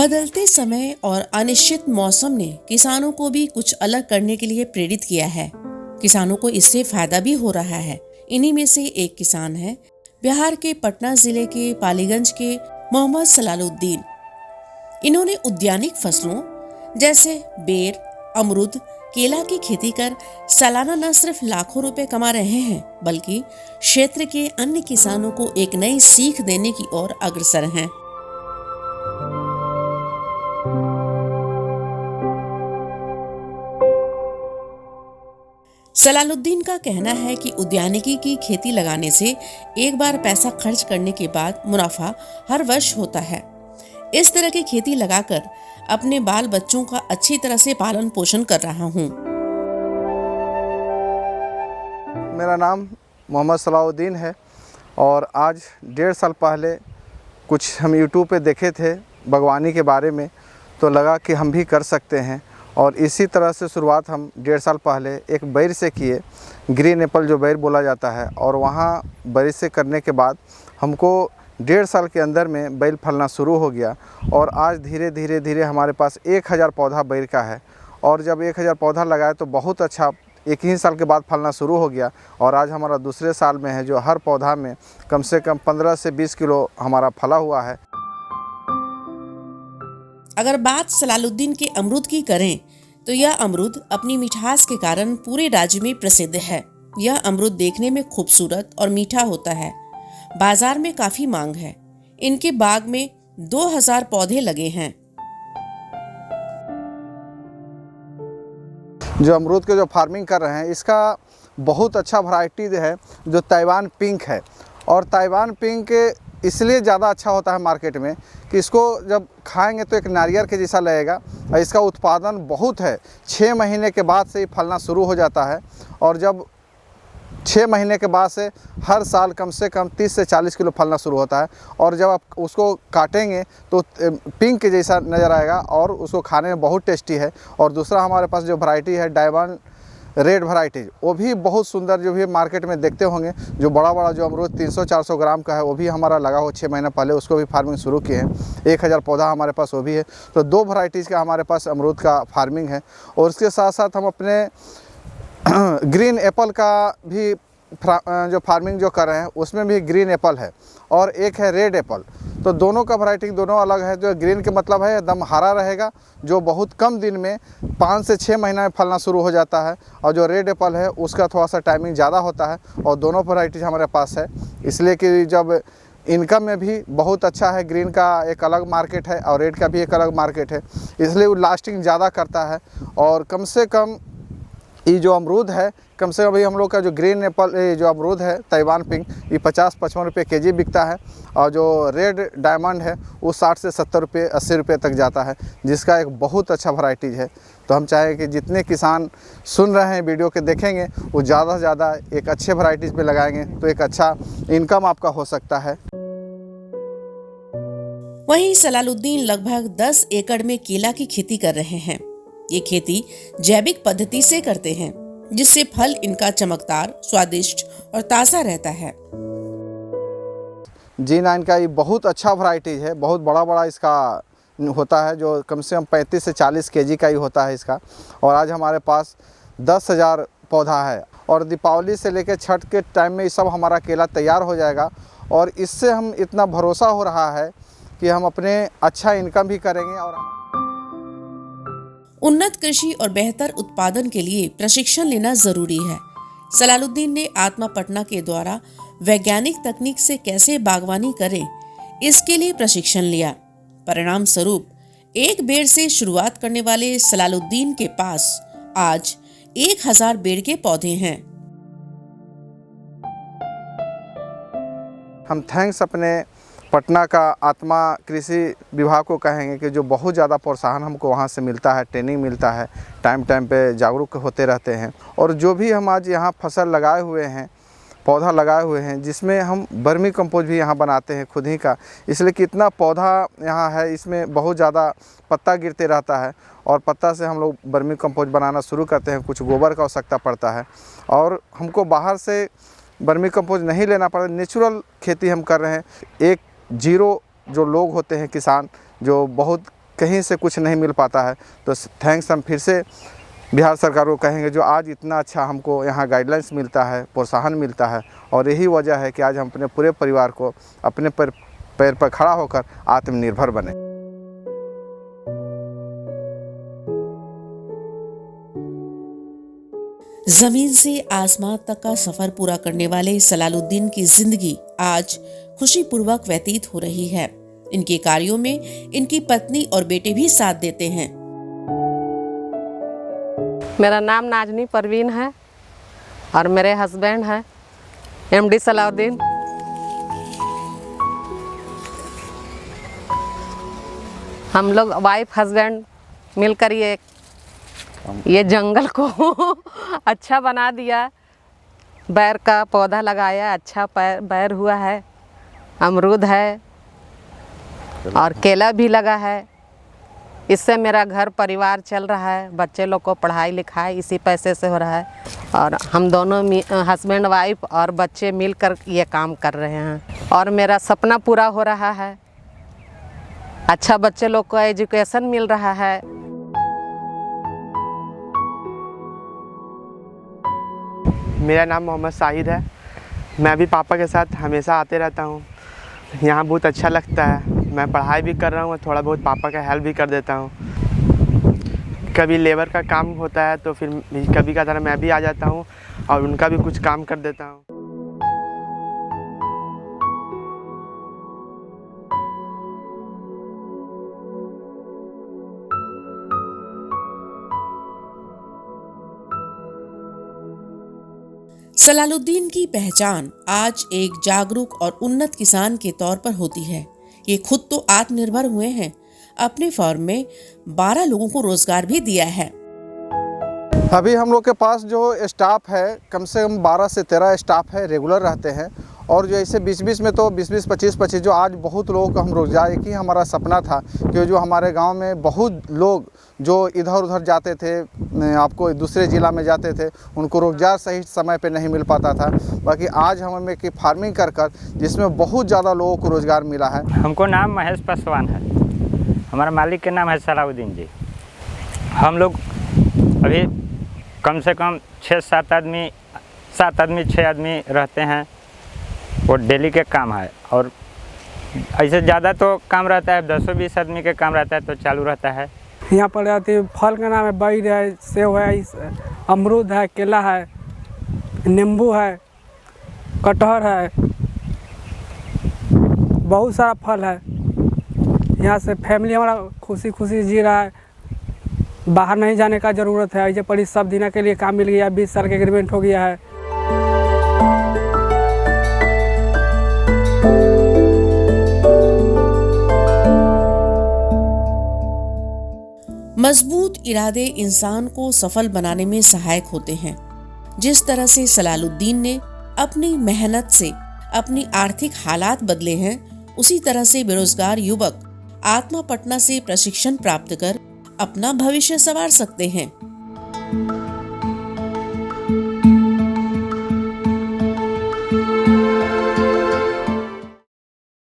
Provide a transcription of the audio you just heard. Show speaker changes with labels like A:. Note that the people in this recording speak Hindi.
A: बदलते समय और अनिश्चित मौसम ने किसानों को भी कुछ अलग करने के लिए प्रेरित किया है। किसानों को इससे फायदा भी हो रहा है। इन्हीं में से एक किसान है बिहार के पटना जिले के पालीगंज के मोहम्मद सलालुद्दीन। इन्होंने उद्यानिक फसलों जैसे बेर, अमरूद, केला की खेती कर सालाना न सिर्फ लाखों रुपए कमा रहे हैं, बल्कि क्षेत्र के अन्य किसानों को एक नई सीख देने की ओर अग्रसर हैं। सलालुद्दीन का कहना है कि उद्यानिकी की खेती लगाने से एक बार पैसा खर्च करने के बाद मुनाफा हर वर्ष होता है। इस तरह की खेती लगाकर अपने बाल बच्चों का अच्छी तरह से पालन पोषण कर रहा हूँ।
B: मेरा नाम मोहम्मद सलाउद्दीन है और आज 1.5 साल पहले कुछ हम यूट्यूब पे देखे थे बागवानी के बारे में, तो लगा कि हम भी कर सकते हैं। और इसी तरह से शुरुआत हम 1.5 साल पहले एक बैर से किए, ग्रीन एप्पल जो बैर बोला जाता है। और वहाँ बैर से करने के बाद हमको 1.5 साल के अंदर में बैर फलना शुरू हो गया और आज धीरे धीरे हमारे पास 1000 पौधा बैर का है। और जब 1000 पौधा लगाए तो बहुत अच्छा एक ही साल के बाद फलना शुरू हो गया और आज हमारा दूसरे साल में है, जो हर पौधा में कम से कम 15 से 20 किलो हमारा फला हुआ है।
A: अगर बात सलालुद्दीन के अमरूद की करें तो यह अमरूद अपनी मिठास के कारण पूरे राज्य में प्रसिद्ध है। यह अमरूद देखने में खूबसूरत और मीठा होता है। बाजार में काफी मांग है। इनके बाग में 2000 पौधे लगे हैं।
B: जो अमरूद के जो फार्मिंग कर रहे हैं, इसका बहुत अच्छा वैरायटी है जो ताइवान पिंक है। और ताइवान पिंक इसलिए ज़्यादा अच्छा होता है मार्केट में कि इसको जब खाएंगे तो एक नारियल के जैसा लगेगा। और इसका उत्पादन बहुत है, 6 महीने के बाद से ही फलना शुरू हो जाता है। और जब 6 महीने के बाद से हर साल कम से कम 30 से 40 किलो फलना शुरू होता है। और जब आप उसको काटेंगे तो पिंक के जैसा नज़र आएगा और उसको खाने में बहुत टेस्टी है। और दूसरा हमारे पास जो वैरायटी है डायमंड रेड वैरायटी, वो भी बहुत सुंदर, जो भी मार्केट में देखते होंगे, जो बड़ा जो अमरूद 300-400 ग्राम का है, वो भी हमारा लगा हो 6 महीने पहले, उसको भी फार्मिंग शुरू किए हैं। 1000 पौधा हमारे पास वो भी है। तो 2 वैरायटीज़ का हमारे पास अमरूद का फार्मिंग है। और उसके साथ साथ हम अपने ग्रीन एप्पल का भी जो फार्मिंग जो कर रहे हैं, उसमें भी ग्रीन एप्पल है और एक है रेड एप्पल। तो दोनों का वैरायटी दोनों अलग है। जो ग्रीन के मतलब है एकदम हरा रहेगा, जो बहुत कम दिन में 5 से 6 महीना में फलना शुरू हो जाता है। और जो रेड एप्पल है उसका थोड़ा सा टाइमिंग ज़्यादा होता है। और दोनों वैरायटीज हमारे पास है, इसलिए कि जब इनकम में भी बहुत अच्छा है। ग्रीन का एक अलग मार्केट है और रेड का भी एक अलग मार्केट है, इसलिए वो लास्टिंग ज़्यादा करता है। और कम से कम ये जो अमरूद है, कम से कम अभी हम लोग का जो ग्रीन एप्पल जो अमरूद है ताइवान पिंक, ये 50-55 रुपये केजी बिकता है। और जो रेड डायमंड है वो 60 से 70 रुपये 80 रुपये तक जाता है, जिसका एक बहुत अच्छा वैरायटीज़ है। तो हम चाहें कि जितने किसान सुन रहे हैं वीडियो के देखेंगे, वो ज़्यादा से ज़्यादा एक अच्छे वैरायटीज़ पे लगाएंगे तो एक अच्छा इनकम आपका हो सकता है।
A: वहीं सलालुद्दीन लगभग 10 एकड़ में केला की खेती कर रहे हैं। ये खेती जैविक पद्धति से करते हैं, जिससे फल इनका चमकदार, स्वादिष्ट और ताज़ा रहता है।
B: G9 का ये बहुत अच्छा वैरायटीज़ है, बहुत बड़ा इसका होता है, जो कम से कम 35 से 40 केजी का ही होता है इसका। और आज हमारे पास 10,000 पौधा है और दीपावली से लेकर छठ के टाइम में ये सब हमारा केला तैयार हो जाएगा। और इससे हम इतना भरोसा हो रहा है कि हम अपने अच्छा इनकम भी करेंगे। और
A: उन्नत कृषि और बेहतर उत्पादन के लिए प्रशिक्षण लेना जरूरी है। सलालुद्दीन ने आत्मा पटना के द्वारा वैज्ञानिक तकनीक से कैसे बागवानी करें, इसके लिए प्रशिक्षण लिया। परिणाम स्वरूप एक बेर से शुरुआत करने वाले सलालुद्दीन के पास आज 1000 बेर के पौधे हैं।
B: हम थैंक्स अपने पटना का आत्मा कृषि विभाग को कहेंगे कि जो बहुत ज़्यादा प्रोत्साहन हमको वहाँ से मिलता है, ट्रेनिंग मिलता है, टाइम पे जागरूक होते रहते हैं। और जो भी हम आज यहाँ फसल लगाए हुए हैं, पौधा लगाए हुए हैं, जिसमें हम वर्मी कंपोस्ट भी यहाँ बनाते हैं खुद ही का, इसलिए कितना पौधा यहाँ है, इसमें बहुत ज़्यादा पत्ता गिरते रहता है। और पत्ता से हम लोग वर्मी कंपोस्ट बनाना शुरू करते हैं। कुछ गोबर का आवश्यकता पड़ता है और हमको बाहर से वर्मी कंपोस्ट नहीं लेना पड़ता, नेचुरल खेती हम कर रहे हैं। एक जीरो जो लोग होते हैं किसान, जो बहुत कहीं से कुछ नहीं मिल पाता है। तो थैंक्स हम फिर से बिहार सरकार को कहेंगे जो आज इतना अच्छा हमको यहाँ गाइडलाइंस मिलता है, प्रोत्साहन मिलता है, और यही वजह है कि आज हम अपने पूरे परिवार को अपने पैर पर खड़ा होकर आत्मनिर्भर बने।
A: जमीन से आसमान तक का सफर पूरा करने वाले सलालुद्दीन की जिंदगी आज खुशीपूर्वक व्यतीत हो रही है। इनके कार्यों में इनकी पत्नी और बेटे भी साथ देते हैं।
C: मेरा नाम नाजनी परवीन है और मेरे हस्बैंड हैं MD सलाउद्दीन। हम लोग वाइफ हस्बैंड मिलकर ये जंगल को अच्छा बना दिया। बैर का पौधा लगाया, अच्छा बैर हुआ है, अमरूद है और केला भी लगा है। इससे मेरा घर परिवार चल रहा है, बच्चे लोग को पढ़ाई लिखाई इसी पैसे से हो रहा है, और हम दोनों हस्बैंड वाइफ और बच्चे मिलकर ये काम कर रहे हैं और मेरा सपना पूरा हो रहा है। अच्छा बच्चे लोग को एजुकेशन मिल रहा है।
D: मेरा नाम मोहम्मद साहिद है। मैं भी पापा के साथ हमेशा आते रहता हूँ। यहाँ बहुत अच्छा लगता है। मैं पढ़ाई भी कर रहा हूँ, थोड़ा बहुत पापा का हेल्प भी कर देता हूँ। कभी लेबर का काम होता है तो फिर कभी का तरह मैं भी आ जाता हूँ और उनका भी कुछ काम कर देता हूँ।
A: सलालुद्दीन की पहचान आज एक जागरूक और उन्नत किसान के तौर पर होती है। ये खुद तो आत्मनिर्भर हुए हैं, अपने फार्म में 12 लोगों को रोजगार भी दिया है।
B: अभी हम लोग के पास जो स्टाफ है कम से कम 12 से 13 स्टाफ है, रेगुलर रहते हैं। और जो ऐसे 20-20 में तो 20-20, 25-25 जो आज बहुत लोगों को हम रोजगार, एक ही हमारा सपना था कि जो हमारे गांव में बहुत लोग जो इधर उधर जाते थे, आपको दूसरे ज़िला में जाते थे, उनको रोजगार सही समय पे नहीं मिल पाता था। बाकी आज हमें की फार्मिंग कर जिसमें बहुत ज़्यादा लोगों को रोज़गार मिला है।
E: हमको नाम महेश पासवान है, हमारा मालिक के नाम है सलाउद्दीन जी। हम लोग अभी कम से कम 7 आदमी 6 आदमी रहते हैं। वो डेली के काम है और ऐसे ज़्यादा तो काम रहता है, 10-20 आदमी के काम रहता है तो चालू रहता है।
F: यहाँ पर आती फल का नाम है बैर है, सेब है, अमरूद है, केला है, नींबू है, कटहल है, बहुत सारा फल है। यहाँ से फैमिली हमारा खुशी खुशी जी रहा है। बाहर नहीं जाने का ज़रूरत है। ऐसे पड़ी सब दिन के लिए काम मिल गया, 20 साल का एग्रीमेंट हो गया है।
A: मजबूत इरादे इंसान को सफल बनाने में सहायक होते हैं। जिस तरह से सलालुद्दीन ने अपनी मेहनत से अपनी आर्थिक हालात बदले हैं, उसी तरह से बेरोजगार युवक आत्मा पटना से प्रशिक्षण प्राप्त कर अपना भविष्य संवार सकते हैं।